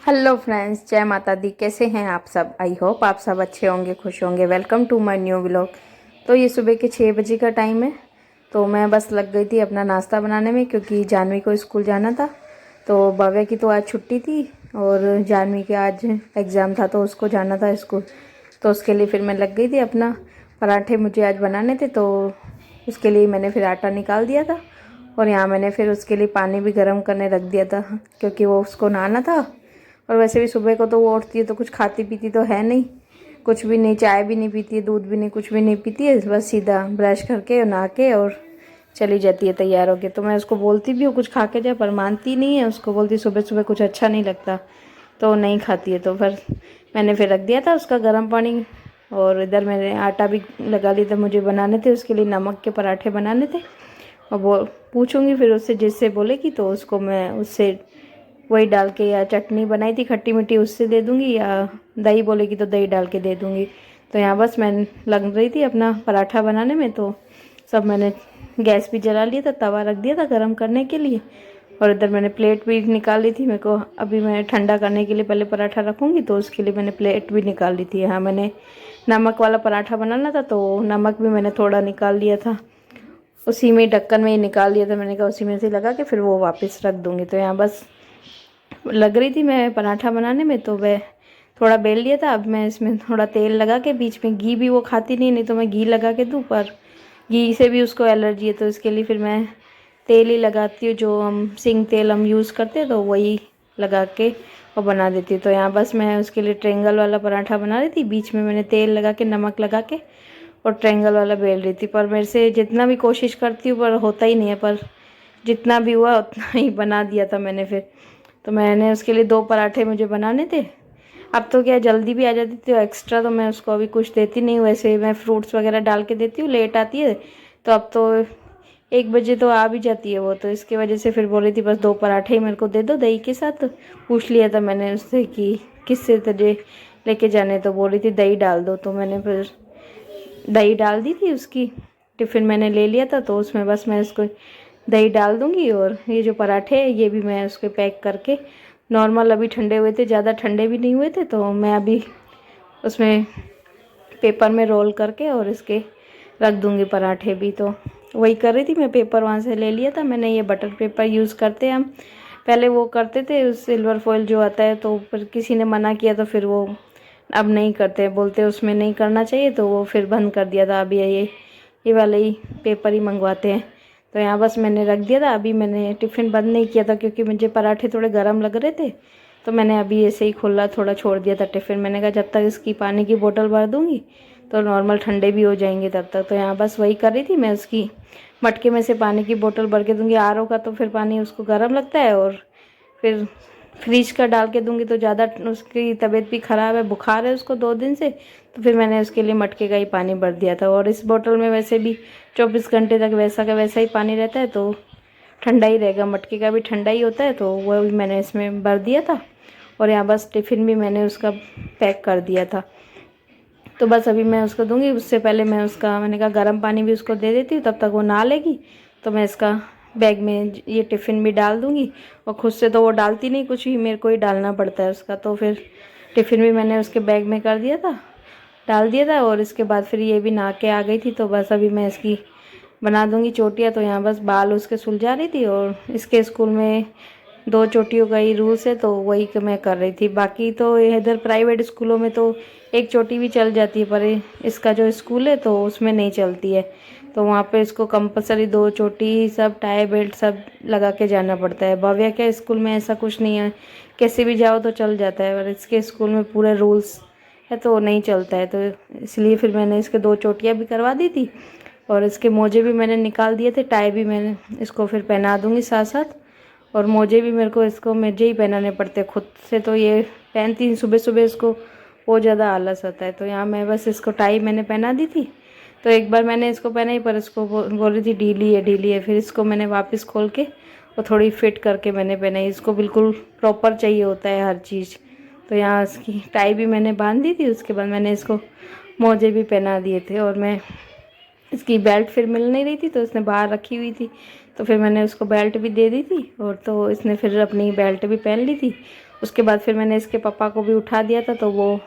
Hello friends, जय माता दी। कैसे हैं आप सब? आई होप आप सब अच्छे होंगे, खुश होंगे। Welcome to my new vlog. तो ये सुबह के 6 बजे का टाइम है। तो मैं बस लग गई थी अपना नाश्ता बनाने में, क्योंकि जानवी को स्कूल जाना था। तो भव्य की तो आज छुट्टी थी और जानवी के आज एग्ज़ाम था, तो उसको जाना था स्कूल। तो उसके लिए फिर मैं लग गई थी अपना पराठे मुझे आज बनाने थे। तो उसके लिए मैंने फिर आटा निकाल दिया था और यहाँ मैंने फिर उसके लिए पानी भी गर्म करने रख दिया था, क्योंकि वो उसको नहाना था। और वैसे भी सुबह को तो वो उठती है तो कुछ खाती पीती तो है नहीं, कुछ भी नहीं, चाय भी नहीं पीती है, दूध भी नहीं, कुछ भी नहीं पीती है। बस सीधा ब्रश करके और नहा के और चली जाती है तैयार होके। तो मैं उसको बोलती भी हूँ कुछ खा के जाए, पर मानती नहीं है। उसको बोलती सुबह सुबह कुछ अच्छा नहीं लगता, तो नहीं खाती है। तो फिर मैंने फिर रख दिया था उसका गर्म पानी। और इधर मैंने आटा भी लगा लिया था, मुझे बनाने थे उसके लिए नमक के पराठे बनाने थे। और वो पूछूंगी फिर उससे, जिससे बोलेगी तो उसको मैं उससे वही डाल के, या चटनी बनाई थी खट्टी मीठी उससे दे दूंगी, या दही बोलेगी तो दही डाल के दे दूंगी। तो यहाँ बस मैं लग रही थी अपना पराठा बनाने में। तो सब मैंने गैस भी जला लिया था, तवा रख दिया था गरम करने के लिए। और इधर मैंने प्लेट भी निकाल ली थी। मेरे को अभी मैं ठंडा करने के लिए पहले पराठा रखूँगी, तो उसके लिए मैंने प्लेट भी निकाल ली थी। यहाँ मैंने नमक वाला पराठा बनाना था, तो नमक भी मैंने थोड़ा निकाल लिया था, उसी में ढक्कन में ही निकाल लिया था। मैंने कहा उसी में से लगा के फिर वो वापस रख दूँगी। तो यहाँ बस लग रही थी मैं पराठा बनाने में, तो वह थोड़ा बेल लिया था। अब मैं इसमें थोड़ा तेल लगा के, बीच में घी भी वो खाती नहीं तो मैं घी लगा के दूँ, पर घी से भी उसको एलर्जी है। तो इसके लिए फिर मैं तेल ही लगाती हूँ, जो हम सिंग तेल हम यूज़ करते हैं, तो वही लगा के और बना देती हूँ। तो यहाँ बस मैं उसके लिए ट्रायंगल वाला पराठा बना रही थी। बीच में मैंने तेल लगा के, नमक लगा के और ट्रायंगल वाला बेल रही थी। पर मेरे से जितना भी कोशिश करती हूँ पर होता ही नहीं है, पर जितना भी हुआ उतना ही बना दिया था मैंने फिर। तो मैंने उसके लिए 2 पराठे मुझे बनाने थे। अब तो क्या जल्दी भी आ जाती थी, एक्स्ट्रा तो मैं उसको अभी कुछ देती नहीं हूँ। वैसे मैं फ्रूट्स वगैरह डाल के देती हूँ, लेट आती है। तो अब तो 1 बजे तो आ भी जाती है वो, तो इसकी वजह से फिर बोली थी बस 2 पराठे ही मेरे को दे दो दही के साथ। पूछ लिया था मैंने उससे कि किससे तुझे लेके जाने, तो बोली थी दही डाल दो। तो मैंने फिर दही डाल दी थी उसकी। टिफ़िन मैंने ले लिया था, तो उसमें बस मैं इसको दही डाल दूँगी। और ये जो पराठे हैं ये भी मैं उसके पैक करके, नॉर्मल अभी ठंडे हुए थे, ज़्यादा ठंडे भी नहीं हुए थे, तो मैं अभी उसमें पेपर में रोल करके और इसके रख दूँगी पराठे भी। तो वही कर रही थी मैं, पेपर वहाँ से ले लिया था मैंने। ये बटर पेपर यूज़ करते हैं हम, पहले वो करते थे सिल्वर फॉइल जो आता है, तो फिर किसी ने मना किया तो फिर वो अब नहीं करते, बोलते उसमें नहीं करना चाहिए, तो वो फिर बंद कर दिया था। अभी ये वाले ही पेपर ही मंगवाते हैं। तो यहाँ बस मैंने रख दिया था। अभी मैंने टिफ़िन बंद नहीं किया था, क्योंकि मुझे पराठे थोड़े गर्म लग रहे थे। तो मैंने अभी ऐसे ही खुला थोड़ा छोड़ दिया था टिफ़िन। मैंने कहा जब तक इसकी पानी की बोतल भर दूँगी तो नॉर्मल ठंडे भी हो जाएंगे तब तक। तो यहाँ बस वही कर रही थी मैं, उसकी मटके में से पानी की बोतल भर के दूँगी। आरओ का तो फिर पानी उसको गर्म लगता है, और फिर फ्रिज का डाल के दूंगी तो ज़्यादा, उसकी तबीयत भी ख़राब है, बुखार है उसको 2 दिन से। तो फिर मैंने उसके लिए मटके का ही पानी भर दिया था। और इस बोतल में वैसे भी 24 घंटे तक वैसा का वैसा ही पानी रहता है, तो ठंडा ही रहेगा। मटके का भी ठंडा ही होता है, तो वह भी मैंने इसमें भर दिया था। और यहाँ बस टिफ़िन भी मैंने उसका पैक कर दिया था। तो बस अभी मैं उसको दूंगी, उससे पहले मैं उसका, मैंने कहा गर्म पानी भी उसको दे देती हूँ, तब तक वो नहा लेगी। तो मैं इसका बैग में ये टिफ़िन भी डाल दूंगी। और खुद से तो वो डालती नहीं कुछ ही, मेरे को ही डालना पड़ता है उसका। तो फिर टिफ़िन भी मैंने उसके बैग में कर दिया था, डाल दिया था। और इसके बाद फिर ये भी नहा के आ गई थी, तो बस अभी मैं इसकी बना दूंगी चोटियाँ। तो यहाँ बस बाल उसके सुलझा रही थी। और इसके स्कूल में 2 चोटियों का ही रूल्स है, तो वही मैं कर रही थी। बाकी तो इधर प्राइवेट स्कूलों में तो 1 चोटी भी चल जाती है, पर इसका जो स्कूल है तो उसमें नहीं चलती है। तो वहाँ पे इसको कंपलसरी 2 चोटी, सब टाई बेल्ट सब लगा के जाना पड़ता है। भव्या के स्कूल में ऐसा कुछ नहीं है, कैसे भी जाओ तो चल जाता है, पर इसके स्कूल में पूरे रूल्स है तो नहीं चलता है। तो इसलिए फिर मैंने इसके 2 चोटियाँ भी करवा दी थी। और इसके मोजे भी मैंने निकाल दिए थे, टाई भी मैंने इसको फिर पहना दूँगी साथ साथ। और मोजे भी मेरे को इसको मुझे ही पहनाने पड़ते हैं खुद से, तो ये पहनती हूँ सुबह सुबह इसको, बहुत ज़्यादा आलस आता है। तो यहाँ मैं बस इसको टाई मैंने पहना दी थी। तो एक बार मैंने इसको पहना ही, पर इसको बोल रही थी ढीली है ढीली है। फिर इसको मैंने वापस खोल के और थोड़ी फिट करके मैंने पहनाई। इसको बिल्कुल प्रॉपर चाहिए होता है हर चीज़। तो यहाँ इसकी टाई भी मैंने बांध दी थी, उसके बाद मैंने इसको मोजे भी पहना दिए थे। और मैं इसकी बेल्ट फिर मिल नहीं रही थी, तो इसने बाहर रखी हुई थी, तो फिर मैंने उसको बेल्ट भी दे दी थी। और तो इसने फिर अपनी बेल्ट भी पहन ली थी। उसके बाद फिर मैंने इसके पापा को भी उठा दिया था, तो वो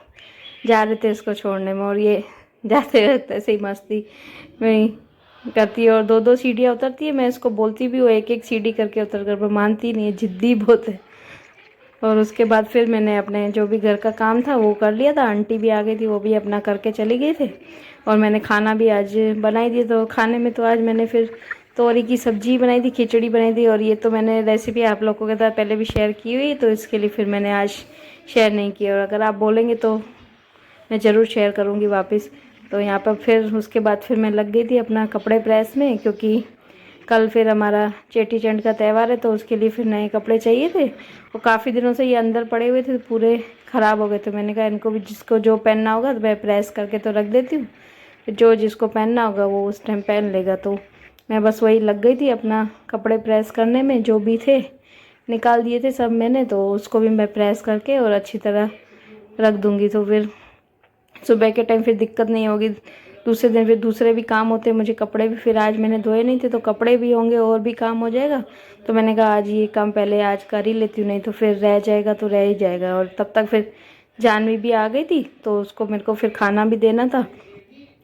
जा रहे थे इसको छोड़ने में, और ये जाते रहते ऐसे ही मस्ती में करती है और 2-2 सीढ़ियाँ उतरती है। मैं इसको बोलती भी हूँ एक एक सीढ़ी करके उतर कर, पर मानती नहीं है, जिद्दी बहुत है। और उसके बाद फिर मैंने अपने जो भी घर का काम था वो कर लिया था। आंटी भी आ गई थी, वो भी अपना करके चली गई थे, और मैंने खाना भी आज बनाई दी। तो खाने में तो आज मैंने फिर तोरी की सब्जी बनाई थी, खिचड़ी बनाई थी, और ये तो मैंने रेसिपी आप लोगों के साथ पहले भी शेयर की हुई, तो इसके लिए फिर मैंने आज शेयर नहीं किया। और अगर आप बोलेंगे तो मैं ज़रूर शेयर करूँगी वापस। तो यहाँ पर फिर उसके बाद फिर मैं लग गई थी अपना कपड़े प्रेस में, क्योंकि कल फिर हमारा चेटी चंड का त्यौहार है, तो उसके लिए फिर नए कपड़े चाहिए थे। और काफ़ी दिनों से ये अंदर पड़े हुए थे, तो पूरे ख़राब हो गए थे। मैंने कहा इनको भी जिसको जो पहनना होगा तो मैं प्रेस करके तो रख देती हूँ, फिर जो जिसको पहनना होगा वो उस टाइम पहन लेगा। तो मैं बस वही लग गई थी अपना कपड़े प्रेस करने में। जो भी थे निकाल दिए थे सब मैंने, तो उसको भी मैं प्रेस करके और अच्छी तरह रख दूँगी। तो फिर सुबह के टाइम फिर दिक्कत नहीं होगी। दूसरे दिन फिर दूसरे भी काम होते हैं मुझे, कपड़े भी फिर आज मैंने धोए नहीं थे, तो कपड़े भी होंगे और भी काम हो जाएगा। तो मैंने कहा आज ये काम पहले आज कर ही लेती हूँ, नहीं तो फिर रह जाएगा तो रह ही जाएगा। और तब तक फिर जानवी भी आ गई थी, तो उसको मेरे को फिर खाना भी देना था,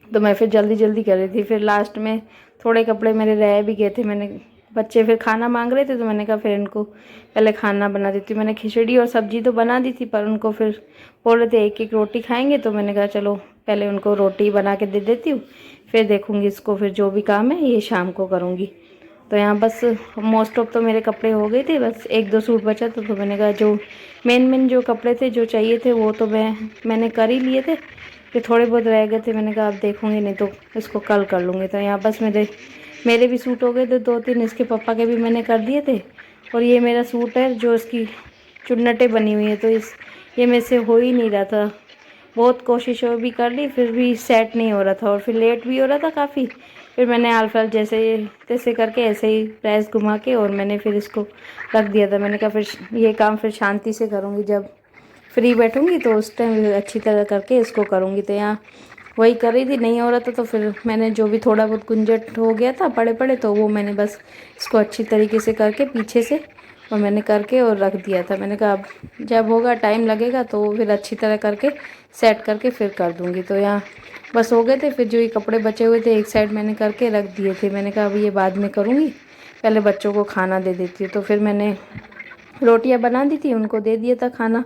तो मैं फिर जल्दी जल्दी कर रही थी। फिर लास्ट में थोड़े कपड़े मेरे रह भी गए थे। मैंने बच्चे फिर खाना मांग रहे थे, तो मैंने कहा फिर इनको पहले खाना बना देती हूँ। मैंने खिचड़ी और सब्जी तो बना दी थी, पर उनको फिर बोल रहे थे एक एक रोटी खाएंगे, तो मैंने कहा चलो पहले उनको रोटी बना के दे देती हूँ, फिर देखूँगी इसको, फिर जो भी काम है ये शाम को करूँगी। तो यहाँ बस मोस्ट ऑफ तो मेरे कपड़े हो गए थे, बस 1-2 सूट बचा था। तो मैंने कहा जो मेन जो कपड़े थे जो चाहिए थे वो तो मैंने कर ही लिए थे, फिर थोड़े बहुत रह गए थे। मैंने कहा अब देखूँगी, नहीं तो इसको कल कर लूँगी। तो यहाँ बस मेरे भी सूट हो गए थे 2-3, इसके पापा के भी मैंने कर दिए थे। और ये मेरा सूट है जो इसकी चुन्नटें बनी हुई है, तो ये मेरे से हो ही नहीं रहा था। बहुत कोशिश और भी कर ली, फिर भी सेट नहीं हो रहा था, और फिर लेट भी हो रहा था काफ़ी। फिर मैंने आलफाल जैसे तैसे करके ऐसे ही प्रेस घुमा के और मैंने फिर इसको रख दिया था। मैंने कहा फिर ये काम फिर शांति से करूँगी, जब फ्री बैठूँगी तो उस टाइम अच्छी तरह करके इसको करूँगी। तो यहाँ वही कर रही थी, नहीं हो रहा था, तो फिर मैंने जो भी थोड़ा बहुत गुंजट हो गया था पड़े पड़े, तो वो मैंने बस इसको अच्छी तरीके से करके पीछे से और मैंने करके और रख दिया था। मैंने कहा अब जब होगा टाइम लगेगा तो फिर अच्छी तरह करके सेट करके फिर कर दूँगी। तो यहाँ बस हो गए थे। फिर जो ये कपड़े बचे हुए थे एक साइड मैंने करके रख दिए थे। मैंने कहा अब ये बाद में करूँगी, पहले बच्चों को खाना दे देती हूँ। तो फिर मैंने रोटियां बना दी थी, उनको दे दिया था खाना।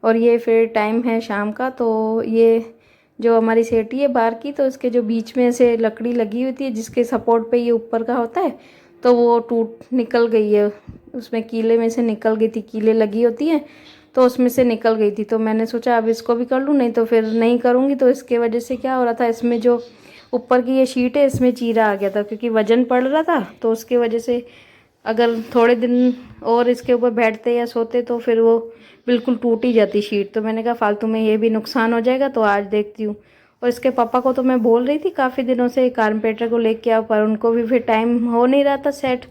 और ये फिर टाइम है शाम का, तो ये जो हमारी सेटी है बाहर की, तो इसके जो बीच में से लकड़ी लगी हुई थी जिसके सपोर्ट पे ये ऊपर का होता है, तो वो टूट निकल गई है। उसमें कीले में से निकल गई थी, कीले लगी होती हैं तो उसमें से निकल गई थी। तो मैंने सोचा अब इसको भी कर लूँ, नहीं तो फिर नहीं करूँगी। तो इसके वजह से क्या हो रहा था, इसमें जो ऊपर की ये शीट है इसमें चीरा आ गया था, क्योंकि वजन पड़ रहा था। तो उसके वजह से अगर थोड़े दिन और इसके ऊपर बैठते या सोते तो फिर वो बिल्कुल टूट ही जाती शीट। तो मैंने कहा फालतू में ये भी नुकसान हो जाएगा, तो आज देखती हूँ। और इसके पापा को तो मैं बोल रही थी काफ़ी दिनों से कारपेंटर को लेके आओ, पर उनको भी फिर टाइम हो नहीं रहा था सेट।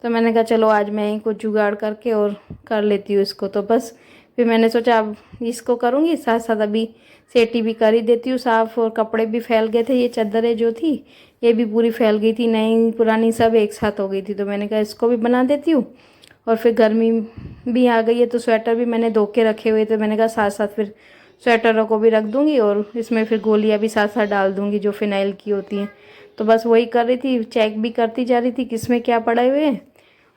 तो मैंने कहा चलो आज मैं ही कुछ जुगाड़ करके और कर लेती हूँ इसको। तो बस फिर मैंने सोचा अब इसको करूँगी, साथ साथ अभी सेटी भी कर ही देती हूँ साफ़। और कपड़े भी फैल गए थे, ये चादरें जो थी ये भी पूरी फैल गई थी, नई पुरानी सब एक साथ हो गई थी। तो मैंने कहा इसको भी बना देती हूँ। और फिर गर्मी भी आ गई है, तो स्वेटर भी मैंने धो के रखे हुए थे। मैंने कहा साथ साथ फिर स्वेटरों को भी रख दूँगी, और इसमें फिर गोलियाँ भी साथ साथ डाल दूँगी जो फिनाइल की होती हैं। तो बस वही कर रही थी, चेक भी करती जा रही थी किसमें क्या पड़े हुए हैं,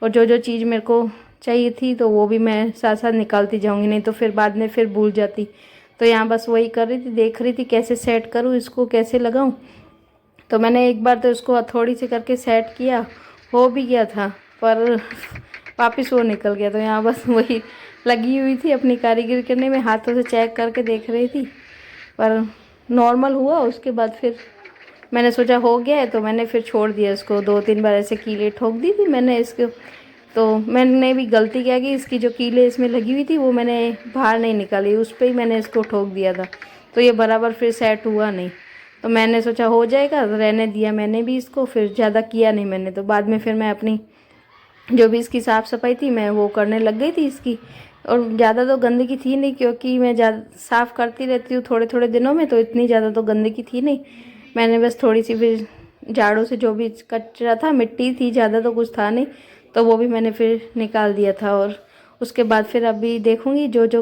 और जो जो चीज़ मेरे को चाहिए थी तो वो भी मैं साथ साथ निकालती जाऊँगी, नहीं तो फिर बाद में फिर भूल जाती। तो यहाँ बस वही कर रही थी, देख रही थी कैसे सेट करूँ इसको, कैसे लगाऊँ। तो मैंने एक बार तो इसको हथौड़ी से करके सेट किया, हो भी गया था, पर वापस वो निकल गया। तो यहाँ बस वही लगी हुई थी अपनी कारीगरी करने में, हाथों से चेक करके देख रही थी, पर नॉर्मल हुआ। उसके बाद फिर मैंने सोचा हो गया है, तो मैंने फिर छोड़ दिया इसको। 2-3 बार ऐसे कीले ठोक दी थी मैंने इसको। तो मैंने भी गलती क्या की, इसकी जो कीले इसमें लगी हुई थी वो मैंने बाहर नहीं निकाली, उस पर ही मैंने इसको ठोक दिया था। तो ये बराबर फिर सेट हुआ नहीं। तो मैंने सोचा हो जाएगा, तो रहने दिया मैंने भी इसको, फिर ज़्यादा किया नहीं मैंने। तो बाद में फिर मैं अपनी जो भी इसकी साफ़ सफाई थी मैं वो करने लग गई थी इसकी। और ज़्यादा तो गंदगी थी नहीं, क्योंकि मैं ज़्यादा साफ़ करती रहती हूँ थोड़े थोड़े दिनों में, तो इतनी ज़्यादा तो गंदगी थी नहीं। मैंने बस थोड़ी सी फिर झाड़ू से जो भी कचरा था, मिट्टी थी, ज़्यादा तो कुछ था नहीं, तो वो भी मैंने फिर निकाल दिया था। और उसके बाद फिर अभी देखूँगी जो जो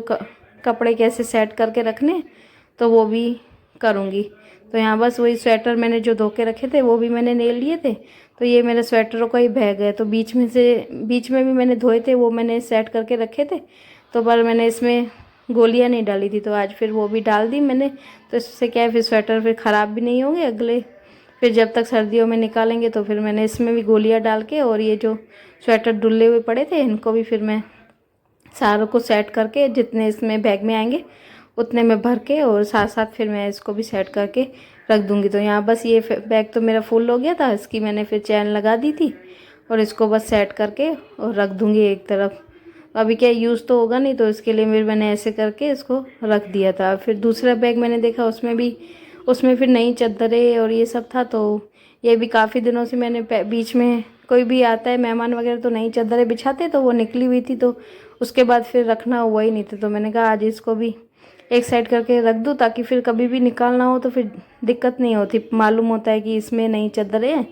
कपड़े कैसे सेट करके रखने, तो वो भी करूँगी। तो यहाँ बस वही स्वेटर मैंने जो धो के रखे थे वो भी मैंने ले लिए थे। तो ये मेरे स्वेटरों का ही बैग है, तो बीच में भी मैंने धोए थे, वो मैंने सेट करके रखे थे। तो पर मैंने इसमें गोलियां नहीं डाली थी, तो आज फिर वो भी डाल दी मैंने। तो इससे क्या है, फिर स्वेटर फिर ख़राब भी नहीं होंगे अगले, फिर जब तक सर्दियों में निकालेंगे। तो फिर मैंने इसमें भी गोलियां डाल के, और ये जो स्वेटर डुल्ले हुए पड़े थे इनको भी फिर मैं सारों को सेट करके, जितने इसमें बैग में आएंगे उतने में भर के, और साथ साथ फिर मैं इसको भी सेट करके रख दूँगी। तो यहाँ बस ये बैग तो मेरा फुल हो गया था, इसकी मैंने फिर चैन लगा दी थी, और इसको बस सेट करके और रख दूँगी एक तरफ। अभी क्या यूज़ तो होगा नहीं, तो इसके लिए फिर मैंने ऐसे करके इसको रख दिया था। फिर दूसरा बैग मैंने देखा, उसमें फिर नई चादरें और ये सब था। तो ये भी काफ़ी दिनों से मैंने बीच में कोई भी आता है मेहमान वगैरह तो नई चादरें बिछाते, तो वो निकली हुई थी, तो उसके बाद फिर रखना हुआ ही नहीं था। तो मैंने कहा आज इसको भी एक साइड करके रख दूँ, ताकि फिर कभी भी निकालना हो तो फिर दिक्कत नहीं होती, मालूम होता है कि इसमें नई चादरें हैं।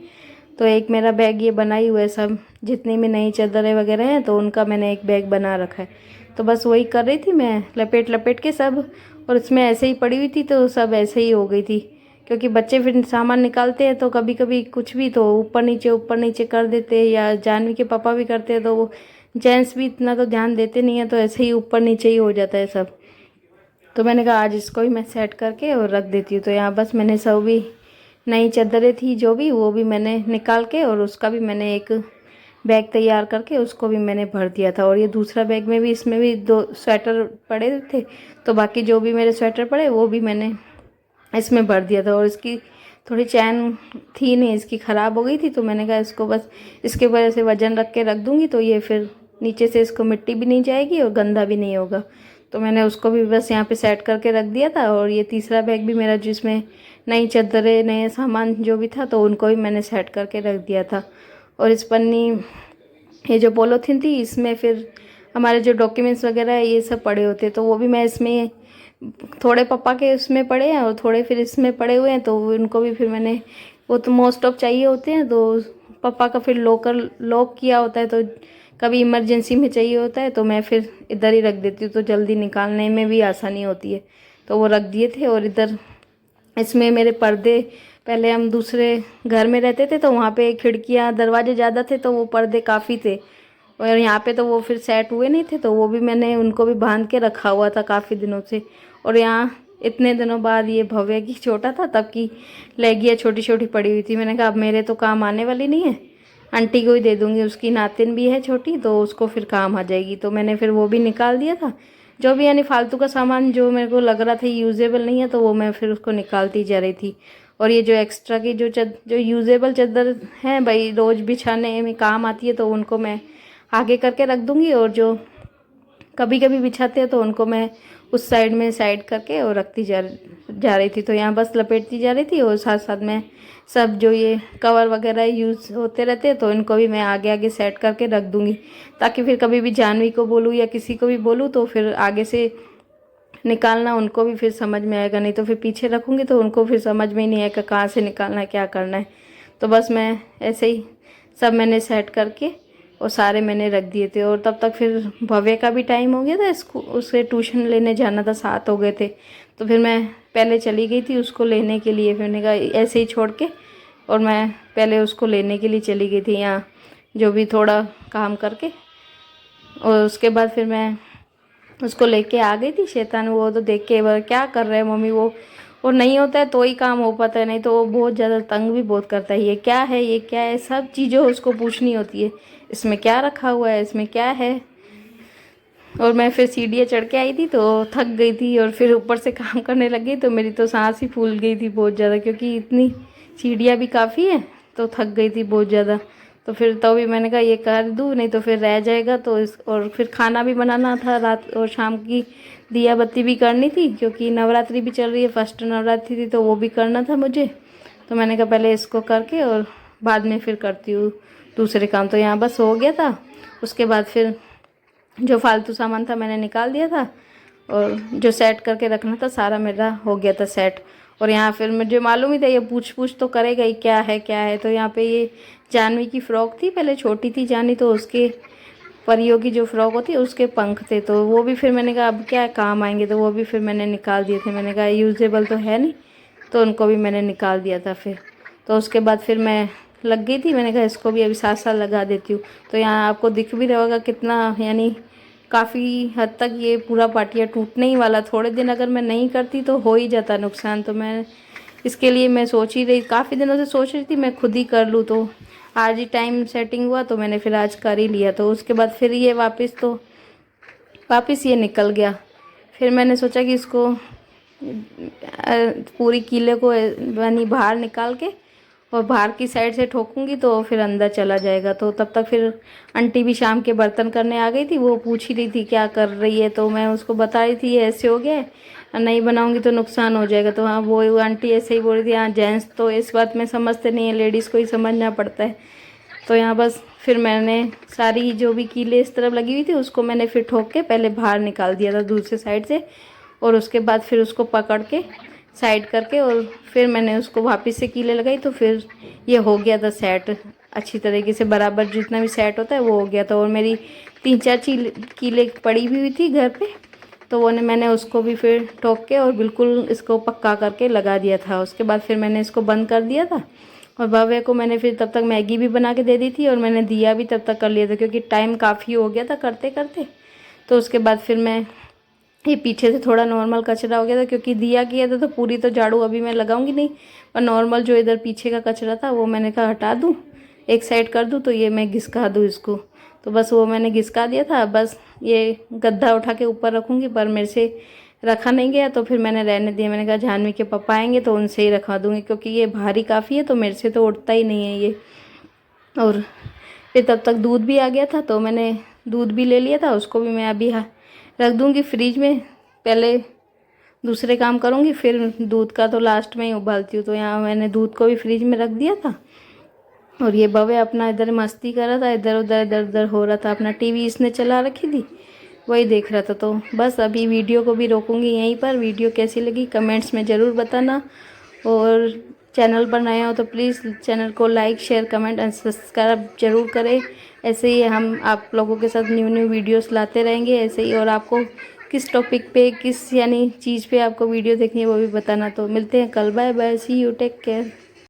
तो एक मेरा बैग ये बना ही हुआ है, सब जितनी भी नई चादरें वगैरह हैं तो उनका मैंने एक बैग बना रखा है। तो बस वही कर रही थी मैं, लपेट के सब, और इसमें ऐसे ही पड़ी हुई थी तो सब ऐसे ही हो गई थी। क्योंकि बच्चे फिर सामान निकालते हैं तो कभी कभी कुछ भी तो ऊपर नीचे कर देते हैं, या जानवी के पापा भी करते हैं, तो वो जेंट्स भी इतना तो ध्यान देते नहीं है, तो ऐसे ही ऊपर नीचे ही हो जाता है सब। तो मैंने कहा आज इसको ही मैं सेट करके और रख देती हूँ। तो यहाँ बस मैंने सब भी नई चादरें थी जो भी, वो भी मैंने निकाल के, और उसका भी मैंने एक बैग तैयार करके उसको भी मैंने भर दिया था। और ये दूसरा बैग में भी, इसमें भी 2 स्वेटर पड़े थे, तो बाकी जो भी मेरे स्वेटर पड़े वो भी मैंने इसमें भर दिया था। और इसकी थोड़ी चैन थी नहीं, इसकी ख़राब हो गई थी, तो मैंने कहा इसको बस इसके वजह से वजन रख के रख दूँगी, तो ये फिर नीचे से इसको मिट्टी भी नहीं जाएगी और गंदा भी नहीं होगा। तो मैंने उसको भी बस यहाँ पे सेट करके रख दिया था। और ये तीसरा बैग भी मेरा, जिसमें नई चादरें नए सामान जो भी था, तो उनको भी मैंने सेट करके रख दिया था। और इस पन्नी, ये जो पॉलीथीन थी, इसमें फिर हमारे जो डॉक्यूमेंट्स वगैरह है ये सब पड़े होते, तो वो भी मैं इसमें, थोड़े पापा के उसमें पड़े हैं और थोड़े फिर इसमें पड़े हुए हैं, तो उनको भी फिर मैंने, वो तो मोस्ट ऑफ चाहिए होते हैं, तो पापा का फिर लॉक किया होता है, तो कभी इमरजेंसी में चाहिए होता है तो मैं फिर इधर ही रख देती हूँ, तो जल्दी निकालने में भी आसानी होती है। तो वो रख दिए थे। और इधर इसमें मेरे पर्दे, पहले हम दूसरे घर में रहते थे तो वहाँ पे खिड़कियाँ दरवाजे ज़्यादा थे, तो वो पर्दे काफ़ी थे, और यहाँ पे तो वो फिर सेट हुए नहीं थे, तो वो भी मैंने उनको भी बांध के रखा हुआ था काफ़ी दिनों से। और यहाँ इतने दिनों बाद ये भव्य की छोटा था तब की लहंगियाँ छोटी छोटी पड़ी हुई थी। मैंने कहा अब मेरे तो काम आने वाली नहीं है, आंटी को ही दे दूँगी, उसकी नातिन भी है छोटी, तो उसको फिर काम आ जाएगी। तो मैंने फिर वो भी निकाल दिया था, जो भी यानी फालतू का सामान जो मेरे को लग रहा था यूजेबल नहीं है, तो वो मैं फिर उसको निकालती जा रही थी। और ये जो एक्स्ट्रा की जो यूजेबल चादर हैं भाई, रोज़ बिछाने में काम आती है, तो उनको मैं आगे करके रख दूँगी, और जो कभी कभी बिछाते हैं तो उनको मैं उस साइड में साइड करके और रखती जा रही थी। तो यहाँ बस लपेटती जा रही थी, और साथ साथ में सब जो ये कवर वगैरह यूज़ होते रहते हैं, तो इनको भी मैं आगे आगे सेट करके रख दूँगी, ताकि फिर कभी भी जानवी को बोलूँ या किसी को भी बोलूँ तो फिर आगे से निकालना उनको भी फिर समझ में आएगा, नहीं तो फिर पीछे रखूँगी तो उनको फिर समझ में ही नहीं आएगा कहाँ से निकालना है, क्या करना है। तो बस मैं ऐसे ही सब मैंने सेट करके और सारे मैंने रख दिए थे। और तब तक फिर भव्य का भी टाइम हो गया था, उसे ट्यूशन लेने जाना था, 7 हो गए थे। तो फिर मैं पहले चली गई थी उसको लेने के लिए, फिर मैंने कहा ऐसे ही छोड़ के, और मैं पहले उसको लेने के लिए चली गई थी यहाँ जो भी थोड़ा काम करके। और उसके बाद फिर मैं उसको लेके आ गई थी। शैतान वो तो देख के क्या कर रहे हैं मम्मी, वो नहीं होता है तो ही काम हो पाता है, नहीं तो वो बहुत ज़्यादा तंग भी बहुत करता है। ये क्या है, ये क्या है, सब चीज़ें उसको पूछनी होती है, इसमें क्या रखा हुआ है, इसमें क्या है। और मैं फिर सीढ़ियाँ चढ़ के आई थी तो थक गई थी, और फिर ऊपर से काम करने लग गई, तो मेरी तो सांस ही फूल गई थी बहुत ज़्यादा, क्योंकि इतनी सीढ़ियाँ भी काफ़ी है, तो थक गई थी बहुत ज़्यादा। तो फिर तो भी मैंने कहा ये कर दूँ, नहीं तो फिर रह जाएगा। तो और फिर खाना भी बनाना था रात, और शाम की दिया बत्ती भी करनी थी, क्योंकि नवरात्रि भी चल रही है, फर्स्ट नवरात्रि थी, तो वो भी करना था मुझे। तो मैंने कहा पहले इसको करके और बाद में फिर करती हूँ दूसरे काम। तो यहाँ बस हो गया था। उसके बाद फिर जो फालतू सामान था मैंने निकाल दिया था, और जो सेट करके रखना था सारा मेरा हो गया था सेट। और यहाँ फिर मुझे मालूम ही था ये पूछ तो करेगा ही, क्या है क्या है। तो यहाँ पे ये जानवी की फ़्रॉक थी, पहले छोटी थी जानी, तो उसके परियों की जो फ्रॉक होती है उसके पंख थे, तो वो भी फिर मैंने कहा अब क्या काम आएंगे, तो वो भी फिर मैंने निकाल दिए थे। मैंने कहा यूजेबल तो है नहीं, तो उनको भी मैंने निकाल दिया था फिर। तो उसके बाद फिर मैं लग गई थी, मैंने कहा इसको भी अभी साथ साथ लगा देती हूँ। तो यहाँ आपको दिख भी रहा होगा कितना, यानी काफ़ी हद तक ये पूरा पाटिया टूटने ही वाला। थोड़े दिन अगर मैं नहीं करती तो हो ही जाता नुकसान। तो मैं इसके लिए मैं सोच ही रही, काफ़ी दिनों से सोच रही थी मैं खुद ही कर लूँ। तो आज ही टाइम सेटिंग हुआ तो मैंने फिर आज कर ही लिया। तो उसके बाद फिर ये वापस ये निकल गया। फिर मैंने सोचा कि इसको पूरी कीले को यानी बाहर निकाल के और बाहर की साइड से ठोकूंगी तो फिर अंदर चला जाएगा। तो तब तक फिर आंटी भी शाम के बर्तन करने आ गई थी, वो पूछ ही रही थी क्या कर रही है। तो मैं उसको बता रही थी ये ऐसे हो गया है, नहीं बनाऊंगी तो नुकसान हो जाएगा। तो हाँ, वो आंटी ऐसे ही बोल रही थी, हाँ जेंट्स तो इस बात में समझते नहीं है, लेडीज़ को ही समझना पड़ता है। तो यहाँ बस फिर मैंने सारी जो भी कीले इस तरफ लगी हुई थी उसको मैंने फिर ठोक के पहले बाहर निकाल दिया था दूसरे साइड से, और उसके बाद फिर उसको पकड़ के साइड करके और फिर मैंने उसको वापस से कीले लगाई। तो फिर ये हो गया था सेट अच्छी तरीके से, बराबर जितना भी सेट होता है वो हो गया था। और मेरी 3-4 कीले पड़ी भी हुई थी घर पे, तो वो मैंने उसको भी फिर ठोक के और बिल्कुल इसको पक्का करके लगा दिया था। उसके बाद फिर मैंने इसको बंद कर दिया था और भव्य को मैंने फिर तब तक मैगी भी बना के दे दी थी और मैंने दिया भी तब तक कर लिया था, क्योंकि टाइम काफ़ी हो गया था करते करते। तो उसके बाद फिर मैं ये पीछे से थोड़ा नॉर्मल कचरा हो गया था, क्योंकि दिया किया था तो पूरी तो झाड़ू अभी मैं लगाऊंगी नहीं, पर नॉर्मल जो इधर पीछे का कचरा था वो मैंने कहा हटा दूँ, एक साइड कर दूँ, तो ये मैं घिसका दूँ इसको। तो बस वो मैंने घिसका दिया था। बस ये गद्दा उठा के ऊपर रखूँगी, पर मेरे से रखा नहीं गया तो फिर मैंने रहने दिया। मैंने कहा जानवी के पापा आएंगे तो उनसे ही रखवा दूँगी, क्योंकि ये भारी काफ़ी है तो मेरे से तो उठता ही नहीं है ये। और फिर तब तक दूध भी आ गया था, तो मैंने दूध भी ले लिया था, उसको भी मैं अभी रख दूँगी फ्रिज में। पहले दूसरे काम करूँगी, फिर दूध का तो लास्ट में ही उबालती हूँ। तो यहाँ मैंने दूध को भी फ्रिज में रख दिया था। और ये बवे अपना इधर मस्ती कर रहा था, इधर उधर हो रहा था। अपना टीवी इसने चला रखी थी, वही देख रहा था। तो बस अभी वीडियो को भी रोकूंगी यहीं पर। वीडियो कैसी लगी कमेंट्स में ज़रूर बताना, और चैनल पर नए हो तो प्लीज़ चैनल को like share comment and subscribe जरूर करें। ऐसे ही हम आप लोगों के साथ न्यू वीडियोस लाते रहेंगे ऐसे ही। और आपको किस टॉपिक पे, किस यानी चीज़ पे आपको वीडियो देखनी है वो भी बताना। तो मिलते हैं कल, bye bye, see you, take care.